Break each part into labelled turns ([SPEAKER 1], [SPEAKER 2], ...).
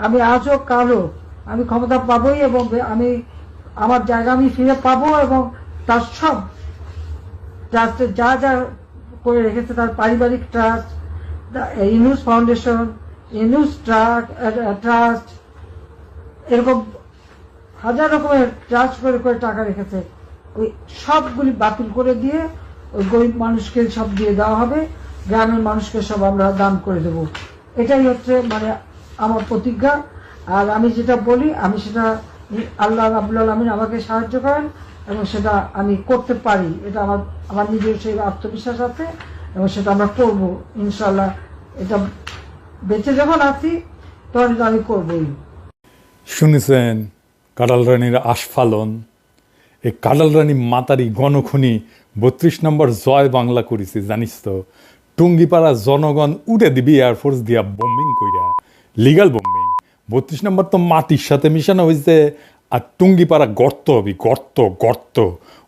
[SPEAKER 1] আমি আজও কালও আমি ক্ষমতা পাবোই, এবং আমি আমার জায়গা আমি ফিরে পাবো, এবং তার সব ট্রাস্টে যা যা করে রেখেছে, তার পারিবারিক trust, Yunus foundation, Yunus trust, এরকম হাজার রকমের ট্রাস্ট করে করে টাকা রেখেছে, ওই সবগুলি বাতিল করে দিয়ে ওই গরিব মানুষকে সব দিয়ে দেওয়া হবে, গ্রামের মানুষকে সব আমরা দান করে দেব। এটাই হচ্ছে মানে আমার প্রতিজ্ঞা। আর আমি যেটা বলি, আমি সেটা আল্লাহ রাব্বুল আলামিন আমাকে সাহায্য করেন, এবং সেটা আমি করতে পারি। এটা আমার আমার নিজের সেই আত্মবিশ্বাস আছে, এবং সেটা আমরা করব ইনশাল্লাহ। এটা বেঁচে যখন আছি তখন এটা আমি করবই।
[SPEAKER 2] শুনেছেন কাঁঠাল রানীর আস্ফালন? এই কাঁঠাল রানী মাতারি গণখনি 32 নম্বর জয় বাংলা করেছে, জানিস তো? টুঙ্গিপাড়া জনগণ উড়ে দিবি এয়ারফোর্স দিয়া বোম্বিং কইরা, লিগাল বোম্বিং। 32 নম্বর তো মাটির সাথে মিশানো হয়েছে, আর টুঙ্গিপাড়া গর্ত হবি, গর্ত গর্ত।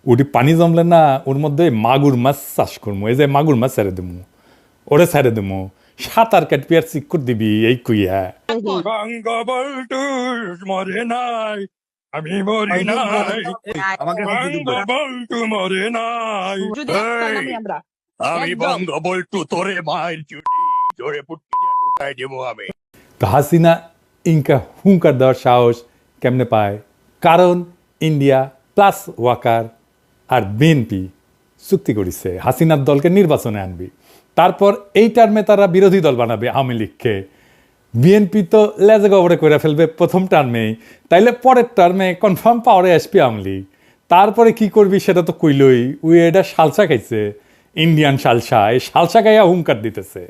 [SPEAKER 2] ওটি পানি জমলে না, ওর মধ্যে মাগুর মাছ চাষ করবো। এই যে মাগুর মাছ ছেড়ে দেবো, ওরে ছেড়ে দেবো, সাঁতার কাটবি আর চিক্কর দিবি, এই কইয়া।
[SPEAKER 3] বঙ্গবন্ধু মরে নাই, আমি মরি নাই, বঙ্গবন্ধু মরে নাই। আমি বঙ্গবন্ধু তোরে মায়ের চুটি জোরে পুটকি দিয়ে ঢুকাই দেবো আমি।
[SPEAKER 2] তো হাসিনা ইনকা হুঙ্কার দেওয়ার সাহস কেমনে পায়? কারণ ইন্ডিয়া প্লাস ওয়াকার আর বিএনপি চুক্তি করেছে হাসিনার দলকে নির্বাচনে আনবি, তারপর এই টার্মে তারা বিরোধী দল বানাবে আওয়ামী লীগকে। বিএনপি তো লেজে গবরে করে ফেলবে প্রথম টার্মেই, তাইলে পরের টার্মে কনফার্ম পাওয়ারে আসবে আওয়ামী লীগ। তারপরে কি করবি সেটা তো কইলই, উই এটা সালসা খাইছে, ইন্ডিয়ান সালসা। এই সালসা খাইয়া হুঙ্কার দিতেছে।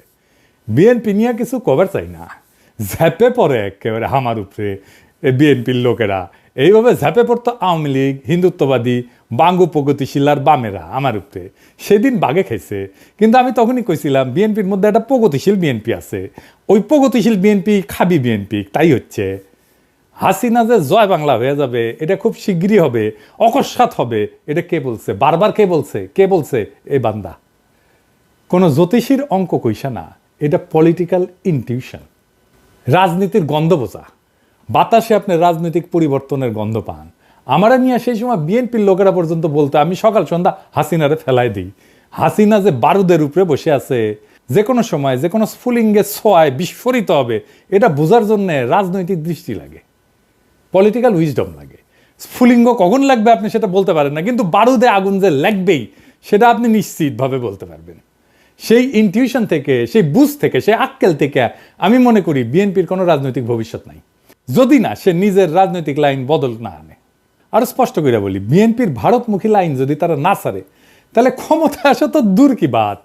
[SPEAKER 2] বিএনপি নিয়ে কিছু কভার চাই না, ঝ্যাপে পড়ে একেবারে আমার উপরে বিএনপির লোকেরা। এইভাবে ঝ্যাপে পড়তো আওয়ামী লীগ, হিন্দুত্ববাদী, বাঙ্গু প্রগতিশীল আর বামেরা আমার উপরে। সেদিন বাগে খাইছে, কিন্তু আমি তখনই কইছিলাম বিএনপির মধ্যে একটা প্রগতিশীল বিএনপি আছে, ওই প্রগতিশীল বিএনপি খাবি বিএনপি। তাই হচ্ছে হাসিনা যে জয় বাংলা হয়ে যাবে, এটা খুব শিগগিরই হবে, অকস্মাৎ হবে। এটা কে বলছে? বারবার কে বলছে? কে বলছে? এই বান্দা। কোনো জ্যোতিষীর অঙ্ক কইসা না, এটা পলিটিক্যাল ইনটিউশন, রাজনীতির গন্ধ বোঝা। বাতাসে আপনি রাজনৈতিক পরিবর্তনের গন্ধ পান। আমারা নিয়ে সেই সময় বিএনপির লোকেরা পর্যন্ত বলতে, আমি সকাল সন্ধ্যা হাসিনারে ফেলাই দিই। হাসিনা যে বারুদের উপরে বসে আছে, যে কোনো সময় যে কোনো স্ফুলিঙ্গে ছোঁয়ায় বিস্ফোরিত হবে, এটা বোঝার জন্য রাজনৈতিক দৃষ্টি লাগে, পলিটিক্যাল উইজডম লাগে। স্ফুলিঙ্গ কখন লাগবে আপনি সেটা বলতে পারেন না, কিন্তু বারুদে আগুন যে লাগবেই সেটা আপনি নিশ্চিতভাবে বলতে পারবেন। সেই ইনটিউশন থেকে, সেই বুঝ থেকে, সেই আক্কেল থেকে আমি মনে করি বিএনপির কোনো রাজনৈতিক ভবিষ্যৎ নাই, যদি না সে নিজের রাজনৈতিক লাইন বদল না আনে। আরো স্পষ্ট করে বলি, বিএনপির ভারতমুখী লাইন যদি তারা না ছাড়ে, তাহলে ক্ষমতা আসা তো দূর কি বাত,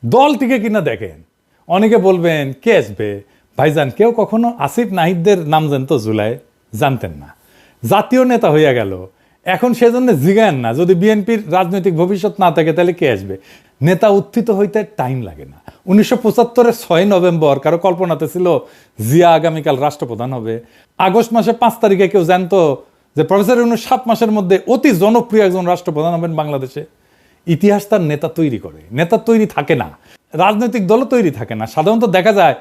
[SPEAKER 2] দলটিকে কিনা দেখেন। অনেকে বলবেন কে আসবে? ভাইজান, কেউ কখনো আসিফ নাহিদদের নাম জানতো জুলাই? জানতেন না। জাতীয় নেতা হইয়া গেল, এখন সেজন্য জিগায়েন না। যদি বিএনপির রাজনৈতিক ভবিষ্যৎ না থাকে তাহলে কে আসবে? নেতা উত্থিত হইতে টাইম লাগে না। 1975-এর 6 নভেম্বর কারো কল্পনাতে ছিল জিয়া আগামীকাল রাষ্ট্রপ্রধান হবে? আগস্ট মাসে 5 তারিখে কেউ জানতো যে প্রফেসর ইউনূস 7 মাসের মধ্যে অতি জনপ্রিয় একজন রাষ্ট্রপ্রধান হবেন বাংলাদেশে? ইতিহাস তার নেতা তৈরি করে, নেতা তৈরি থাকে না। রাজনৈতিক দলও তৈরি থাকে না। সাধারণত দেখা যায়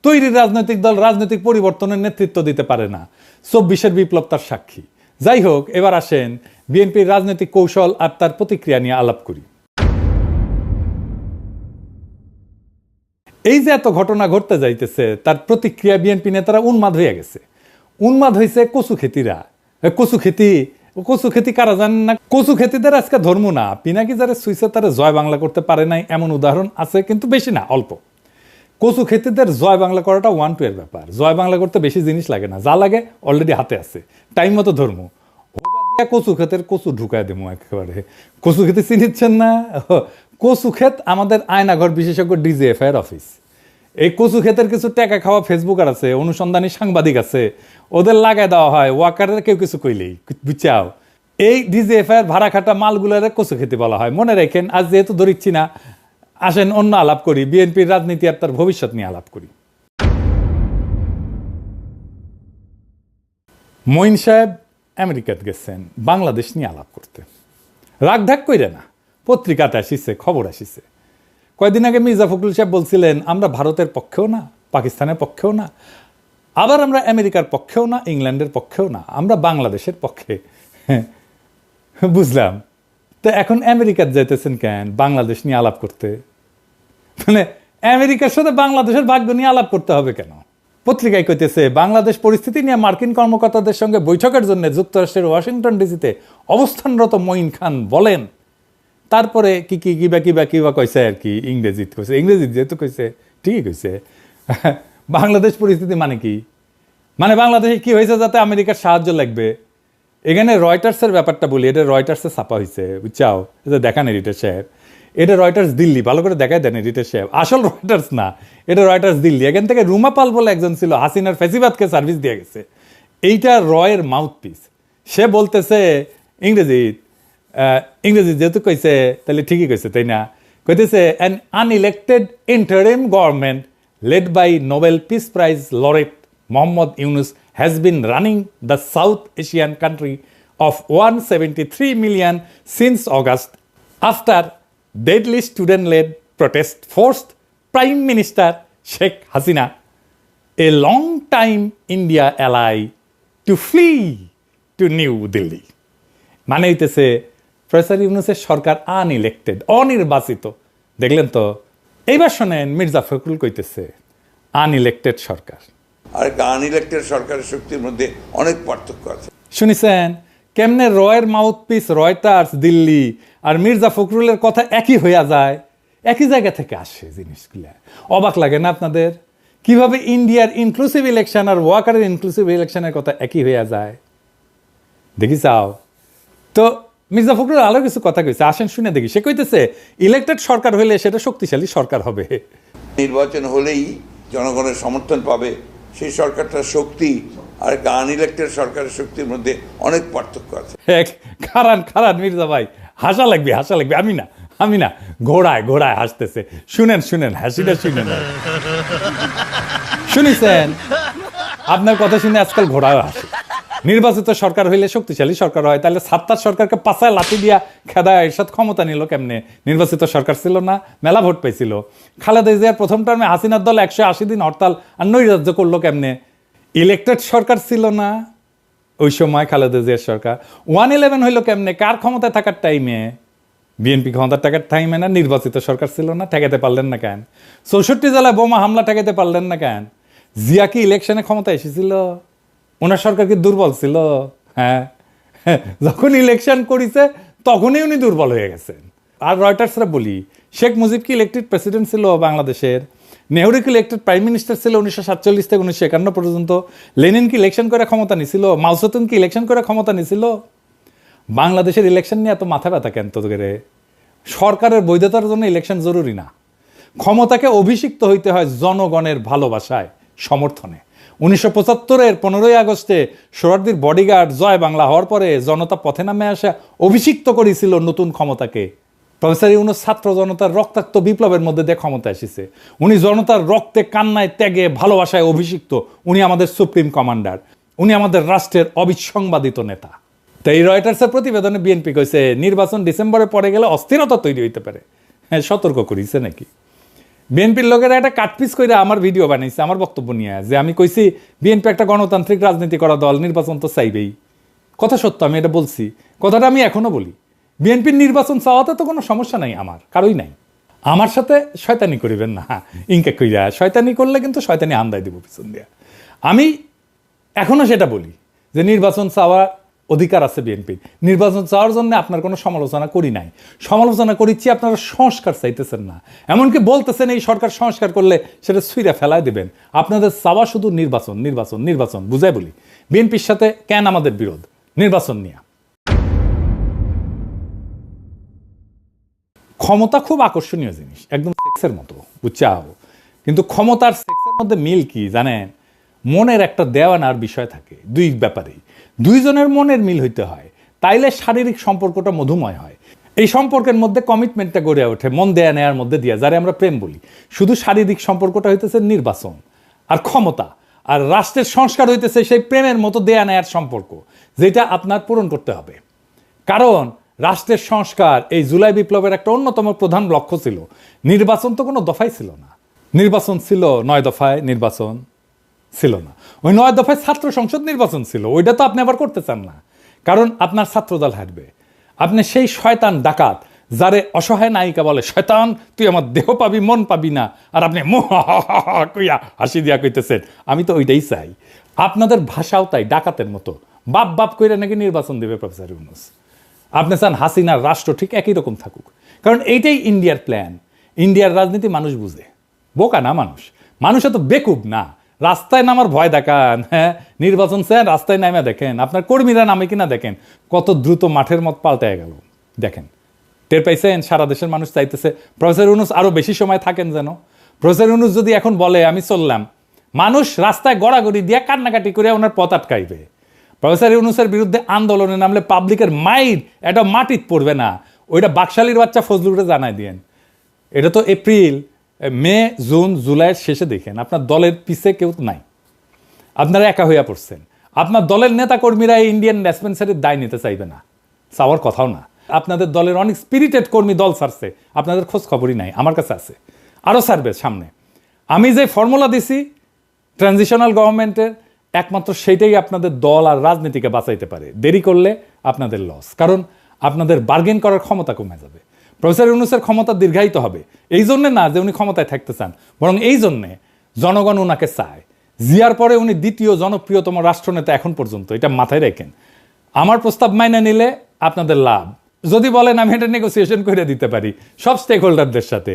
[SPEAKER 2] তৈরি রাজনৈতিক দল রাজনৈতিক পরিবর্তনের নেতৃত্ব দিতে পারে না। 24-এর বিপ্লব তার সাক্ষী। যাই হোক, এবার আসেন বিএনপির রাজনৈতিক কৌশল আর তার প্রতিক্রিয়া নিয়ে আলাপ করি। এই যে এত ঘটনা ঘটতে যাইতেছে, তার প্রতিক্রিয়া বিএনপি নেতারা উন্মাদ হয়ে গেছে। উন্মাদ হয়েছে কচু খেতিরা। কচু খেতি কারা জানেন না? কচু খেতিদের আজকে ধর্ম না, পিনাকি যারা সুইসে তারা জয় বাংলা করতে পারে নাই এমন উদাহরণ আছে, কিন্তু বেশি না, অল্প। কচু খেতিদের জয় বাংলা করাটা 1-2 এর ব্যাপার। জয় বাংলা করতে বেশি জিনিস লাগে না, যা লাগে অলরেডি হাতে আছে। টাইম মতো ধর্ম, কচু ক্ষেতের কচু ঢুকায় দেবো একেবারে। কচু খেতে চিনিচ্ছেন না? কচু ক্ষেত আমাদের আয়নাঘর বিশেষজ্ঞ ডিজিএফআই এর অফিস। এই কচু ক্ষেতের কিছু টাকা খাওয়া ফেসবুকার আছে, অনুসন্ধানী সাংবাদিক আছে, ওদের লাগাই দেওয়া হয় ওয়াকারের কেউ কিছু কইলেই, বুঝছাও? এই ডিজিএফআই এর ভাড়া খাটা মালগুলোর কচু খেতে বলা হয়। মনে রাখেন, আজ যেহেতু ধরিচ্ছি না, আসেন অন্য আলাপ করি, বিএনপির রাজনীতি আর তার ভবিষ্যৎ নিয়ে আলাপ করি। মঈন সাহেব আমেরিকাতে গেছেন বাংলাদেশ নিয়ে আলাপ করতে। রাগ ঢাক কইরে না, পত্রিকাতে আসিছে, খবর আসিছে। কয়েকদিন আগে মির্জা ফখরুল সাহেব বলছিলেন আমরা ভারতের পক্ষেও না, পাকিস্তানের পক্ষেও না, আবার আমরা আমেরিকার পক্ষেও না, ইংল্যান্ডের পক্ষেও না, আমরা বাংলাদেশের পক্ষে। বুঝলাম। তো এখন আমেরিকার যাইতেছেন কেন বাংলাদেশ নিয়ে আলাপ করতে? মানে আমেরিকার সাথে বাংলাদেশের ভাগ্য নিয়ে আলাপ করতে হবে কেন? পত্রিকায় কইতেছে বাংলাদেশ পরিস্থিতি নিয়ে মার্কিন কর্মকর্তাদের সঙ্গে বৈঠকের জন্য যুক্তরাষ্ট্রের ওয়াশিংটন ডিসিতে অবস্থানরত মঈন খান বলেন, তারপরে কিবা কইছে আর কি, ইংরেজিত কইছে, ইংরেজিত যেহেতু কইছে ঠিকই কইছে। বাংলাদেশ পরিস্থিতি মানে কি? মানে বাংলাদেশে কি হয়েছে যাতে আমেরিকার সাহায্য লাগবে? এখানে রয়টার্সের ব্যাপারটা বলি, এটা রয়টার্সে ছাপা হয়েছে, বুঝছাও? এটা দেখান এডিটর সাহেব, এটা রয়টার্স দিল্লি, ভালো করে দেখায় দেন এডিটর সাহেব, আসল রয়টার্স না, এটা রয়টার্স দিল্লি। এখান থেকে রুমা পাল বলে একজন ছিল, হাসিনার ফেসিবাদকে সার্ভিস দিয়ে গেছে, এইটা রয়ের মাউথপিস। সে বলতেছে ইংরেজি যেহেতু কইছে তাহলে ঠিকই কইছে, তাই না? কইতেছে an unelected interim government led by Nobel Peace Prize laureate Mohammad Yunus has been running the South Asian country of 173 million since August after deadly student-led protest forced Prime Minister Sheikh Hasina, a long-time India ally, to flee to New Delhi. মানে হইতেছে professor ইউনূসের সরকার unelected, অনির্বাচিত। দেখলেন তো? এইবার শোনেন মির্জা ফখরুল কইতেছে unelected সরকার
[SPEAKER 4] আর unelected সরকারের শক্তির মধ্যে অনেক পার্থক্য আছে।
[SPEAKER 2] শুনেছেন কেমনে রয়ের মাউথপিস রয়টার্স দিল্লি আর মির্জা ফখরুলের কথা একই হইয়া যায়, একই জায়গা থেকে আসে জিনিসগুলা। অবাক লাগে না আপনাদের? কিভাবে ইন্ডিয়ার ইনক্লুসিভ ইলেকশন আর ওয়াকারের ইনক্লুসিভ ইলেকশনের কথা একই হইয়া যায়, দেখি চাও তো? মির্জা ফখরুল আরো কিছু কথা কইছে, আসেন শুনে দেখি। সে কইতেছে ইলেক্টেড সরকার হইলে সেটা শক্তিশালী সরকার হবে।
[SPEAKER 4] নির্বাচন হলেই জনগণের সমর্থন পাবে, সেই সরকারটার শক্তি আর আনইলেক্টেড সরকারের শক্তির মধ্যে অনেক পার্থক্য আছে।
[SPEAKER 2] খারান মির্জা ভাই, হাসা লাগবে। আমি না ঘোড়ায় হাসতেছে। শুনেন হাসিটা শুনেন। শুনেছেন আপনার কথা শুনে আজকাল ঘোড়ায় হাসে। নির্বাচিত সরকার হইলে শক্তিশালী সরকার হয়, তাহলে সাত্তার সরকারকে পাছায় লাথি দিয়া খেদায় এরশাদ ক্ষমতা নিল কেমনে? নির্বাচিত সরকার ছিল না, মেলা ভোট পাইছিল। খালেদা জিয়ার প্রথম টার্মে হাসিনার দল 180 দিন হরতাল আর নৈরাজ্য করলো কেমনে? ইলেক্টেড সরকার ছিল না ওই সময়, খালেদা জিয়ার সরকার। 111 হইলো কেমনে? কার ক্ষমতায় থাকার টাইমে? বিএনপি ক্ষমতার টাকার টাইমে না? নির্বাচিত সরকার ছিল না, ঠেকাতে পারলেন না কেন? 64 জেলায় বোমা হামলা ঠেকাতে পারলেন না কেন? জিয়া কি ইলেকশনে ক্ষমতা এসেছিল? ওনার সরকার কি দুর্বল ছিল? হ্যাঁ, যখন ইলেকশন করেছে তখনই উনি দুর্বল হয়ে গেছেন। আর রয়টার্সরা বলি, শেখ মুজিব কি ইলেক্টেড প্রেসিডেন্ট ছিল বাংলাদেশের? নেহরু কি ইলেক্টেড প্রাইম মিনিস্টার ছিল 1947 থেকে 1951 পর্যন্ত? লেনিন কি ইলেকশন করে ক্ষমতা নিছিল? মাও সেতুং কি ইলেকশন করে ক্ষমতা নিছিল? বাংলাদেশের ইলেকশন নিয়ে এত মাথা ব্যথা কেন তো করে? সরকারের বৈধতার জন্য ইলেকশন জরুরি না। ক্ষমতাকে অভিষিক্ত হইতে হয় জনগণের ভালোবাসায়, সমর্থনে। 1975-এর 15ই আগস্টে সোহরাওয়ার্দীর বডিগার্ড জয় বাংলা হওয়ার পরে জনতা পথে নামে আসা অভিষিক্ত করেছিল নতুন ক্ষমতাকে। প্রফেসর ইউনূস ছাত্র জনতার রক্তাক্ত বিপ্লবের মধ্যে দিয়ে ক্ষমতা এসেছে। উনি জনতার রক্তে, কান্নায়, ত্যাগে, ভালোবাসায় অভিষিক্ত। উনি আমাদের সুপ্রিম কমান্ডার, উনি আমাদের রাষ্ট্রের অবিসংবাদিত নেতা। তাই রয়টার্সের প্রতিবেদনে বিএনপি কইছে নির্বাচন ডিসেম্বরে পরে গেলে অস্থিরতা তৈরি হইতে পারে। হ্যাঁ, সতর্ক করিছে নাকি? বিএনপির লোকেরা একটা কাটপিস করে আমার ভিডিও বানাইছে আমার বক্তব্য নিয়ে, যে আমি কইছি বিএনপি একটা গণতান্ত্রিক রাজনীতি করা দল, নির্বাচন তো চাইবেই। কথা সত্য, আমি এটা বলছি, কথাটা আমি এখনো বলি। বিএনপির নির্বাচন চাওয়াতে তো কোনো সমস্যা নাই, আমার কারোই নাই। আমার সাথে শয়তানি করিবেন না, ইনকে কইরা শয়তানি করলে কিন্তু শয়তানি হামদাই দিব পিছন দিয়া। আমি এখনো সেটা বলি যে নির্বাচন চাওয়ার অধিকার আছে বিএনপির। নির্বাচন চাওয়ার জন্য আপনার কোনো সমালোচনা করি নাই, সমালোচনা করিচ্ছি আপনারা সংস্কার চাইতেছেন না। এমনকি বলতেছেন এই সরকার সংস্কার করলে সেটা ছুঁড়ে ফেলায় দেবেন। আপনাদের চাওয়া শুধু নির্বাচন নির্বাচন নির্বাচন। বুঝাই বলি, বিএনপির সাথে কেন আমাদের বিরোধ? নির্বাচন নিয়ে। ক্ষমতা খুব আকর্ষণীয় জিনিস, একদম সেক্সের মতো, বুঝছাও? কিন্তু ক্ষমতার সেক্সের মধ্যে মিল কি জানেন? মনের একটা দেওয়ানার বিষয় থাকে দুই ব্যাপারেই। দুইজনের মনের মিল হইতে হয়, তাইলে শারীরিক সম্পর্কটা মধুময় হয়। এই সম্পর্কের মধ্যে কমিটমেন্টটা গড়ে ওঠে মন দেয়া নেয়ার মধ্যে দিয়া, যারা আমরা প্রেম বলি। শুধু শারীরিক সম্পর্কটা হইতেছে নির্বাচন আর ক্ষমতা, আর রাষ্ট্রের সংস্কার হইতেছে সেই প্রেমের মতো দেয়া নেয়ার সম্পর্ক, যেটা আপনার পূরণ করতে হবে। কারণ রাষ্ট্রের সংস্কার এই জুলাই বিপ্লবের একটা অন্যতম প্রধান লক্ষ্য ছিল। নির্বাচন তো কোনো দফাই ছিল না, নির্বাচন ছিল 9 দফায় নির্বাচন, ছিল না। ওই 9 দফায় ছাত্র সংসদ নির্বাচন ছিল, ওইটা তো আপনি আবার করতে চান না, কারণ আপনার ছাত্রদল হারবে। আপনি সেই শয়তান ডাকাত যারে অসহায় নায়িকা বলে, শয়তান তুই আমার দেহ পাবি মন পাবি না, আর আপনি কইয়া হাসি দিয়া কইতেছেন। আমি তো ওইটাই চাই। আপনাদের ভাষাও তাই ডাকাতের মতো, বাপ বাপ কইরা নাকি নির্বাচন দেবে প্রফেসর ইউনূস। আপনি চান হাসিনার রাষ্ট্র ঠিক একই রকম থাকুক, কারণ এইটাই ইন্ডিয়ার প্ল্যান। ইন্ডিয়ার রাজনীতি মানুষ বুঝে, বোকা না মানুষ। মানুষ এত বেকুব না। রাস্তায় নামার ভয় দেখান, হ্যাঁ নির্বাচন চান রাস্তায় নামে দেখেন, আপনার কর্মীরা নামে কিনা দেখেন, কত দ্রুত মাঠের মত পাল্টায় গেল। দেখেন, টের পাইছেন? সারা দেশের মানুষ চাইতেছে প্রফেসর ইউনূস আরো বেশি সময় থাকেন যেন। প্রফেসর ইউনূস যদি এখন বলে আমি চললাম, মানুষ রাস্তায় গড়াগড়ি দিয়ে কান্নাকাটি করে ওনার পথ আটকাইবে। প্রফেসর ইউনূসের বিরুদ্ধে আন্দোলনে নামলে পাবলিকের মাইর এটা মাটিত পড়বে না। ওইটা বাকশালীর বাচ্চা ফজলুরে জানাই দিয়েন। এটা তো এপ্রিল, মে, জুন, জুলাইয়ের শেষে দেখেন আপনার দলের পিছে কেউ নাই, আপনারা একা হইয়া পড়ছেন। আপনার দলের নেতা কর্মীরা এই ইন্ডিয়ান ডিসপেন্সারির দায় নিতে চাইবে না, চাওয়ার কথাও না। আপনাদের দলের অনেক স্পিরিটেড কর্মী দল ছাড়ছে, আপনাদের খোঁজ খবরই নাই। আমার কাছে আছে, আরও ছাড়বে সামনে। আমি যে ফর্মুলা দিছি ট্রানজিশনাল গভর্নমেন্টের, একমাত্র সেইটাই আপনাদের দল আর রাজনীতিকে বাঁচাইতে পারে। দেরি করলে আপনাদের লস, কারণ আপনাদের বার্গেন করার ক্ষমতা কমে যাবে। প্রফেসর ইউনূসের ক্ষমতা দীর্ঘায়িত হবে, এই জন্যে না যে উনি ক্ষমতায় থাকতে চান, বরং এই জন্যে জনগণ ওনাকে চায়। জিয়ার পরে উনি দ্বিতীয় জনপ্রিয়তম রাষ্ট্রনেতা এখন পর্যন্ত, এটা মাথায় রাখেন। আমার প্রস্তাব মাইনে নিলে আপনাদের লাভ। যদি বলেন আমি এটা নেগোসিয়েশন করে দিতে পারি সব স্টেক হোল্ডারদের সাথে,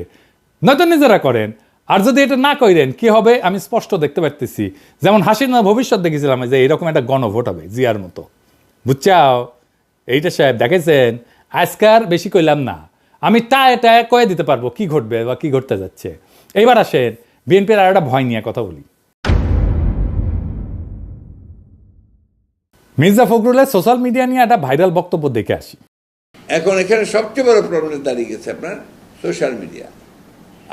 [SPEAKER 2] নয়তো নিজেরা করেন। আর যদি এটা না করেন কি হবে আমি স্পষ্ট দেখতে পারতেছি। যেমন হাসিনা ভবিষ্যৎ দেখেছিলাম যে এরকম একটা গণভোট হবে জিয়ার মতো, বুঝছাও? এইটা সাহেব দেখেছেন, আজকার বেশি কইলাম না, আমি টায় টায় কয়ে দিতে পারবো কি ঘটবে বা কি ঘটতে যাচ্ছে। এইবার আসেন বিএনপির আর একটা ভয় নিয়ে কথা বলি। মির্জা ফখরুলের সোশ্যাল মিডিয়া নিয়ে একটা ভাইরাল বক্তব্য দেখে আসি।
[SPEAKER 4] এখন এখানে সবচেয়ে বড় প্রবলেম দাঁড়িয়ে গেছে আপনার সোশ্যাল মিডিয়া।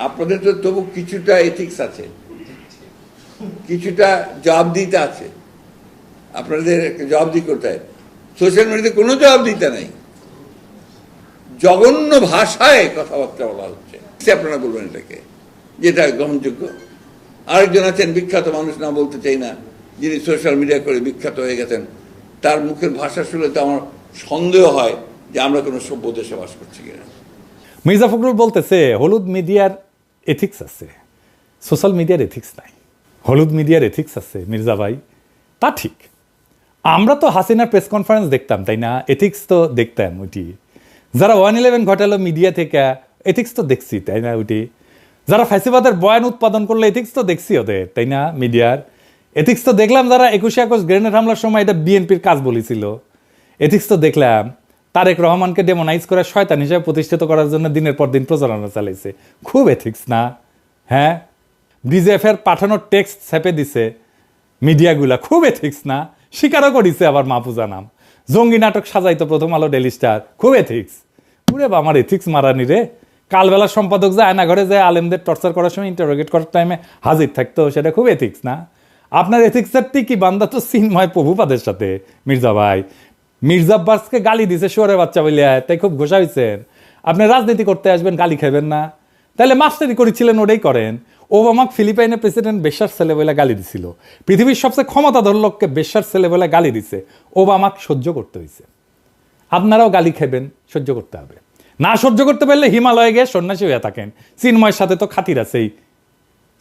[SPEAKER 4] আপনাদের তো তবু কিছুটা এথিক্স আছে, কিছুটা জবাবদিহিতা আছে, আপনাদের জবাবদিহি করতে হয়। সোশ্যাল মিডিয়াতে কোনো জবাবদিহিতা নাই, জঘন্য ভাষায় কথাবার্তা বলা হচ্ছে। আপনারা বলবেন এটাকে যেটা গ্রহণযোগ্য? আরেকজন আছেন বিখ্যাত মানুষ, না বলতে চাই না, যিনি সোশ্যাল মিডিয়া করে বিখ্যাত হয়ে গেছেন, তার মুখের ভাষা শুনলে তো আমার সন্দেহ হয় যে আমরা কোনো সভ্য দেশে বাস করছি কিনা।
[SPEAKER 2] মির্জা ফখরুল বলতেছে হলুদ মিডিয়ার এথিক্স আছে, সোশ্যাল মিডিয়ার এথিক্স নাই। হলুদ মিডিয়ার এথিক্স আছে মির্জা ভাই, তা ঠিক। আমরা তো হাসিনার প্রেস কনফারেন্স দেখতাম, তাই না? এথিক্স তো দেখতাম ওইটি। যারা 111 ঘটালো মিডিয়া থেকে, এথিক্স তো দেখছি, তাই না? ওইটি যারা ফ্যাসিবাদের বয়ান উৎপাদন করলো, এথিক্স তো দেখছি ওদের, তাই না? মিডিয়ার এথিক্স তো দেখলাম। যারা 21শে আগস্ট গ্রেনেড হামলার সময় এটা বিএনপির কাজ বলেছিল, এথিক্স তো দেখলাম। তারেক রহমানকে ডেমোনাইজ করে শয়তান হিসেবে প্রতিষ্ঠিত করার জন্য দিনের পর দিন প্রচারণা চালাইছে, খুব এথিক্স না? হ্যাঁ, বিজেএফের পাঠানোর টেক্সট ছেপে দিছে মিডিয়াগুলা, খুব এথিক্স না? স্বীকারও করিছে আবার মাহফুজা নাম। জঙ্গি নাটক সাজাইতো প্রথম আলো, ডেলি স্টার, খুব এথিক্স। পুরে বা আমার এথিক্স মারানি রে। কালবেলা সম্পাদক যে আয়না ঘরে যায় আলেমদের টর্চার করার সময় ইন্টারোগেট করার টাইমে হাজির থাকতো, সেটা খুব এথিক্স না? আপনার এথিক্সের টিকি বান্দা তো চিন্ময় প্রভুপাদের সাথে। মির্জা ভাই মির্জা আব্বাসকে গালি দিছে শুয়োরের বাচ্চা বলিয়া, তাই খুব ঘোষা হয়েছেন। আপনি রাজনীতি করতে আসবেন, গালি খাবেন না? তাহলে মাস্টারি করেছিলেন, ওটাই করেন। ওবামাক ফিলিপাইনের প্রেসিডেন্ট বেশ্যার ছেলে বলে গালি দিছিল, পৃথিবীর সবচেয়ে ক্ষমতাধর লোককে বেশ্যার ছেলে বলে গালি দিছে, ওবামাক সহ্য করতে হয়েছে। আপনারাও গালি খাবেন, সহ্য করতে হবে। না সহ্য করতে পারলে হিমালয়ে গিয়ে সন্ন্যাসী হয়ে থাকেন। চিন্ময়ের সাথে তো খাতির আছেই।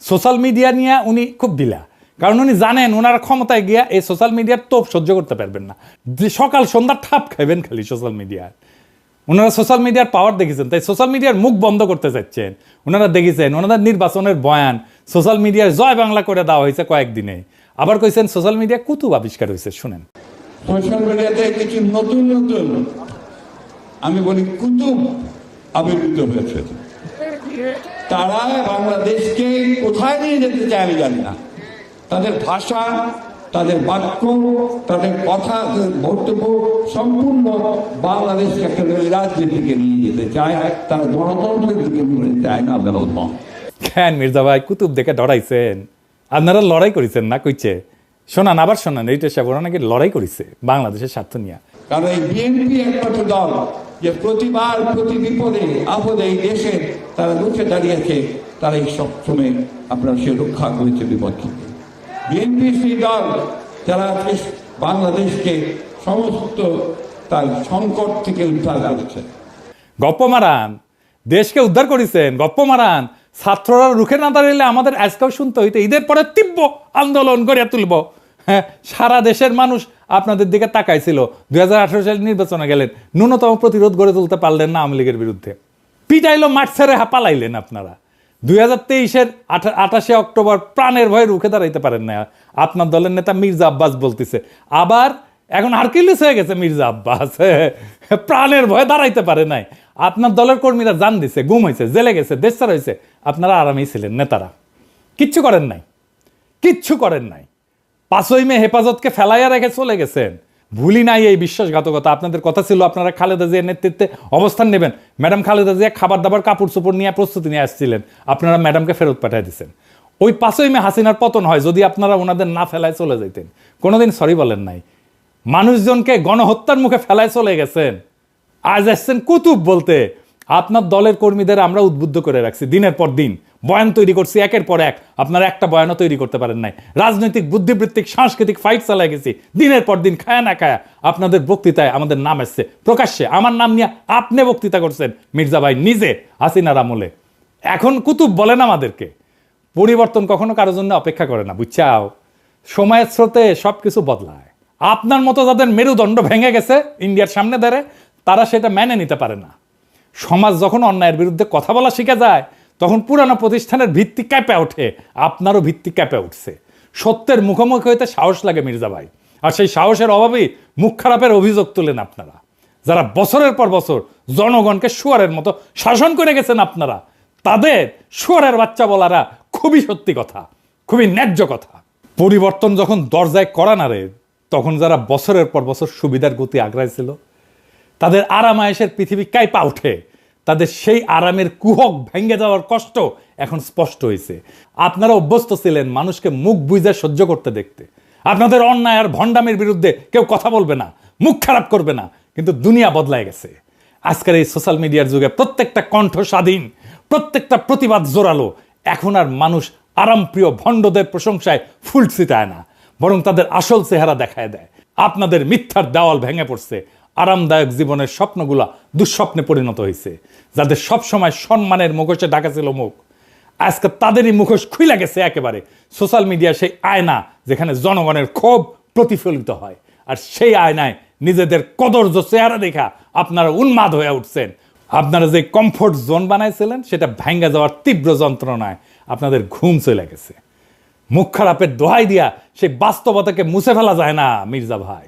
[SPEAKER 2] সোশ্যাল মিডিয়া নিয়ে উনি খুব ঢিলা, কারণ উনি জানেন ওনারা ক্ষমতায় গিয়া এই সোশ্যাল মিডিয়ার তোপ সহ্য করতে পারবেন না। যে সকাল সন্ধ্যা ঠাপ খাইবেন খালি সোশ্যাল মিডিয়ার। ওনারা সোশ্যাল মিডিয়ার পাওয়ার দেখেছেন, তাই সোশ্যাল মিডিয়ার মুখ বন্ধ করতে চাচ্ছেন। ওনারা দেখেছেন ওনাদের নির্বাচনের বয়ান সোশ্যাল মিডিয়ার জয় বাংলা করে দেওয়া হয়েছে কয়েকদিনে। আবার কইছেন সোশ্যাল মিডিয়া কুতুব আবিষ্কার হয়েছে। শুনেন,
[SPEAKER 5] সোশ্যাল মিডিয়াতে কিছু নতুন নতুন আমি বলি কুতুব আবির্ভূত হয়েছে। তারা বাংলাদেশকে কোথায় নিয়ে যেতে চায় আমি জানি না। তাদের ভাষা, তাদের বাক্য, তাদের কথা, বক্তব্য সম্পূর্ণ বাংলাদেশকে একটা রাজনীতিকে নিয়ে যেতে চায়। তারা গণতন্ত্রের দিকে নিয়ে যেতে চায় না।
[SPEAKER 2] কেন মির্জা ভাই কুতুব দেখে ডরাইছেন? আপনারা লড়াই করেছেন না? কইছে শোনান, আবার শোনান। এইটা সে ওরা নাকি লড়াই করেছে বাংলাদেশের স্বার্থ নিয়ে।
[SPEAKER 5] কারণ এই বিএনপি একমাত্র দল যে প্রতিবার প্রতি বিপদে আপদে এই দেশে তারা রুখে দাঁড়িয়েছে, তারা এই সবসময় আপনার সে রক্ষা করেছে বিপদ থেকে। বিএনপি সেই দল যারা আজকে বাংলাদেশকে সমস্ত তার সংকট থেকে উদ্ধার করেছে।
[SPEAKER 2] গপ্প মারান, দেশকে উদ্ধার করেছেন, গপ্প মারান। ছাত্ররা রুখে না দাঁড়ালে আমাদের আজকেও শুনতে হইতো ঈদের পরে তীব্র আন্দোলন গড়ে তুলব। হ্যাঁ, সারা দেশের মানুষ আপনাদের দিকে তাকাইছিল। 2018 সালে নির্বাচনে গেলেন, ন্যূনতম প্রতিরোধ গড়ে তুলতে পারলেন না আওয়ামী লীগের বিরুদ্ধে। পিটাইলো, মাঠ ছেড়ে পালাইলেন আপনারা। 2023-এর 28শে অক্টোবর প্রাণের ভয়ে রুখে দাঁড়াইতে পারেন না। আপনার দলের নেতা মির্জা আব্বাস বলতেছে, আবার এখন হারকিউলিস হয়ে গেছে মির্জা আব্বাস, প্রাণের ভয়ে দাঁড়াইতে পারে নাই। আপনার দলের কর্মীরা জান দিছে, গুম হয়েছে, জেলে গেছে, দেশ ছাড়া হয়েছে, আপনারা আরামেই ছিলেন। নেতারা কিচ্ছু করেন নাই, কিচ্ছু করেন নাই। 5ই মে হেফাজতকে ফেলাইয়া রেখে চলে গেছেন। ভুলি নাই এই বিশ্বাসঘাতকতা। আপনাদের কথা ছিল আপনারা খালেদা জিয়ার নেতৃত্বে অবস্থান নেবেন। ম্যাডাম খালেদা জিয়া খাবার দাবার কাপড় চোপড় নিয়ে প্রস্তুতি নিয়ে আসছিলেন, আপনারা ম্যাডামকে ফেরত পাঠিয়ে দিচ্ছেন। ওই 5ই মে হাসিনার পতন হয়, যদি আপনারা ওনাদের না ফেলায় চলে যেতেন। কোনোদিন সরি বলেন নাই। মানুষজনকে গণহত্যার মুখে ফেলায় চলে গেছেন, আজ আসছেন কুতুব বলতে। আপনার দলের কর্মীদের আমরা উদ্বুদ্ধ করে রাখছি, দিনের পর দিন বয়ান তৈরি করছি, একের পর এক। আপনারা একটা বয়ানও তৈরি করতে পারেন নাই। রাজনৈতিক বুদ্ধিবৃত্তিক সাংস্কৃতিক ফাইট চালাই গেছি দিনের পর দিন, খায়া না খায়া। আপনাদের বক্তৃতায় আমাদের নাম এসছে প্রকাশ্যে, আমার নাম নিয়ে আপনি বক্তৃতা করছেন মির্জা ভাই নিজে হাসিনার আমলে। এখন কুতুব বলেন আমাদেরকে। পরিবর্তন কখনো কারোর জন্য অপেক্ষা করে না, বুঝছাও। সময়ের স্রোতে সবকিছু বদলায়। আপনার মতো যাদের মেরুদণ্ড ভেঙে গেছে ইন্ডিয়ার সামনে দাঁড়ে, তারা সেটা মেনে নিতে পারে না। সমাজ যখন অন্যায়ের বিরুদ্ধে কথা বলা শিখে যায়, তখন পুরানো প্রতিষ্ঠানের ভিত্তি ক্যাপে ওঠে। আপনারও ভিত্তি ক্যাপে উঠছে। সত্যের মুখোমুখি হইতে সাহস লাগে মির্জা ভাই, আর সেই সাহসের অভাবেই মুখ খারাপের অভিযোগ তুলেন আপনারা, যারা বছরের পর বছর জনগণকে শুয়ারের মতো শাসন করে গেছেন। আপনারা তাদের শুয়ারের বাচ্চা বলারা খুবই সত্যি কথা, খুবই ন্যায্য কথা। পরিবর্তন যখন দরজায় করা নাড়ে, তখন যারা বছরের পর বছর সুবিধার গতি আগ্রাইছিল, তাদের আরামায়েশের পৃথিবী কাঁপা ওঠে। তাদের সেই আরামের কুহক ভেঙে যাওয়ার কষ্ট এখন স্পষ্ট হয়েছে। আপনারা অভ্যস্ত ছিলেন মানুষকে মুখ বুঝে সহ্য করতে দেখতে। আপনাদের অন্যায় আর ভণ্ডামির বিরুদ্ধে কেউ কথা বলবে না, মুখ খারাপ করবে না। কিন্তু দুনিয়া বদলায় গেছে। আজকের এই সোশ্যাল মিডিয়ার যুগে প্রত্যেকটা কণ্ঠ স্বাধীন, প্রত্যেকটা প্রতিবাদ জোরালো। এখন আর মানুষ আরামপ্রিয় ভণ্ডদের প্রশংসায় ফুল ছিটায় না, বরং তাদের আসল চেহারা দেখায় দেয়। আপনাদের মিথ্যার দেওয়াল ভেঙে পড়ছে। আরামদায়ক জীবনের স্বপ্নগুলা দুঃস্বপ্নে পরিণত হয়েছে। যাদের সবসময় সম্মানের মুখোশে ঢাকা ছিল মুখ, আজকে তাদেরই মুখোশ খুলে গেছে একেবারে। সোশ্যাল মিডিয়া সেই আয়না যেখানে জনগণের ক্ষোভ প্রতিফলিত হয়, আর সেই আয়নায় নিজেদের কদর্য চেহারা দেখা আপনারা উন্মাদ হয়ে উঠছেন। আপনারা যে কমফোর্ট জোন বানাইছিলেন, সেটা ভেঙে যাওয়ার তীব্র যন্ত্রণায় আপনাদের ঘুম চলে গেছে। মুখ খারাপের দোহাই দিয়া সেই বাস্তবতাকে মুছে ফেলা যায় না মির্জা ভাই।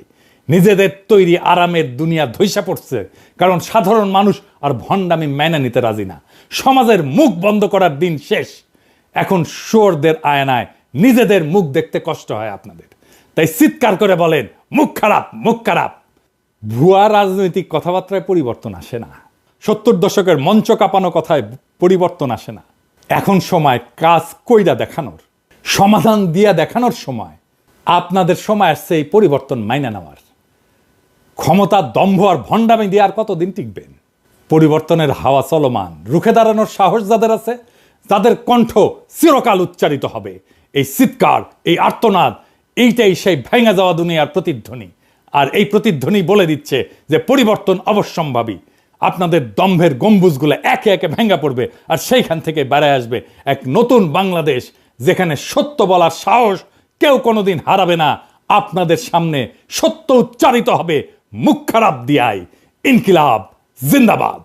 [SPEAKER 2] নিজেদের তৈরি আরামের দুনিয়া ধইসা পড়ছে, কারণ সাধারণ মানুষ আর ভণ্ডামি মেনে নিতে রাজি না। সমাজের মুখ বন্ধ করার দিন শেষ। এখন শুয়োরদের আয়নায় নিজেদের মুখ দেখতে কষ্ট হয় আপনাদের, তাই চিৎকার করে বলেন মুখ খারাপ, মুখ খারাপ। ভুয়া রাজনৈতিক কথাবার্তায় পরিবর্তন আসে না। 70 দশকের মঞ্চ কাঁপানো কথায় পরিবর্তন আসে না। এখন সময় কাজ কইরা দেখানোর, সমাধান দিয়া দেখানোর সময়। আপনাদের সময় আসছে এই পরিবর্তন মাইনা নেওয়ার। ক্ষমতা, দম্ভ আর ভণ্ডামি দিয়ে আর কতদিন টিকবেন? পরিবর্তনের হাওয়া চলমান। রুখে দাঁড়ানোর সাহস যাদের আছে, যাদের কণ্ঠ চিরকাল উচ্চারিত হবে। এই চিৎকার, এই আর্তনাদ, এইটাই সেই ভেঙে যাওয়া দুনিয়ার প্রতিধ্বনি। আর এই প্রতিধ্বনি বলে দিচ্ছে যে পরিবর্তন অবশ্যম্ভাবী। আপনাদের দম্ভের গম্বুজগুলো একে একে ভেঙে পড়বে, আর সেইখান থেকে বেড়ে আসবে এক নতুন বাংলাদেশ, যেখানে সত্য বলার সাহস কেউ কোনোদিন হারাবে না। আপনাদের সামনে সত্য উচ্চারিত হবে মুখ খারাপ দিয়াই। ইনকিলাব জিন্দাবাদ।